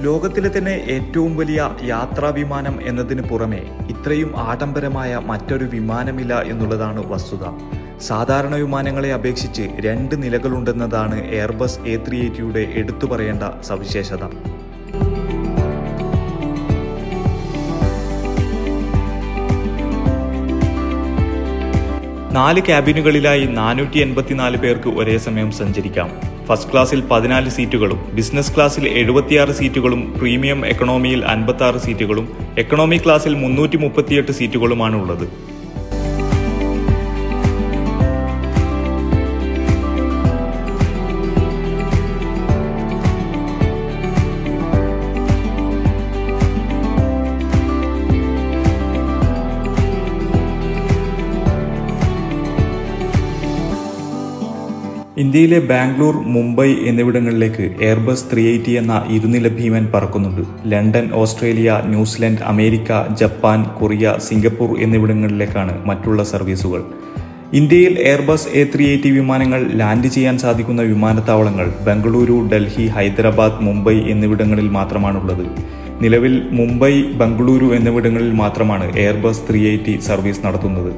ലോകത്തിലെ തന്നെ ഏറ്റവും വലിയ യാത്രാ വിമാനം എന്നതിന് പുറമെ ഇത്രയും ആഡംബരമായ മറ്റൊരു വിമാനമില്ല എന്നുള്ളതാണ് വസ്തുത. സാധാരണ വിമാനങ്ങളെ അപേക്ഷിച്ച് 2 നിലകളുണ്ടെന്നതാണ് എയർബസ് A380യുടെ എടുത്തു പറയേണ്ട സവിശേഷത. 4 ക്യാബിനുകളിലായി 484 പേർക്ക് ഒരേ സമയം സഞ്ചരിക്കാം. ഫസ്റ്റ് ക്ലാസ്സിൽ 14 സീറ്റുകളും ബിസിനസ് ക്ലാസ്സിൽ 76 സീറ്റുകളും പ്രീമിയം എക്കണോമിയിൽ 56 സീറ്റുകളും എക്കണോമി ക്ലാസ്സിൽ 338 സീറ്റുകളുമാണ് ഉള്ളത്. ഇന്ത്യയിലെ ബാംഗ്ലൂർ, മുംബൈ എന്നിവിടങ്ങളിലേക്ക് എയർബസ് 380 എന്ന ഇരുനില ഭീമൻ പറക്കുന്നുണ്ട്. London, Australia, New Zealand, America, Japan, Korea, Singapore എന്നിവിടങ്ങളിലേക്കാണ് മറ്റുള്ള സർവീസുകൾ. ഇന്ത്യയിൽ എയർബസ് A380 വിമാനങ്ങൾ ലാൻഡ് ചെയ്യാൻ സാധിക്കുന്ന വിമാനത്താവളങ്ങൾ ബംഗളൂരു, ഡൽഹി, ഹൈദരാബാദ്, മുംബൈ എന്നിവിടങ്ങളിൽ മാത്രമാണുള്ളത്. നിലവിൽ മുംബൈ, ബംഗളൂരു എന്നിവിടങ്ങളിൽ മാത്രമാണ് എയർബസ് 380 സർവീസ് നടത്തുന്നത്.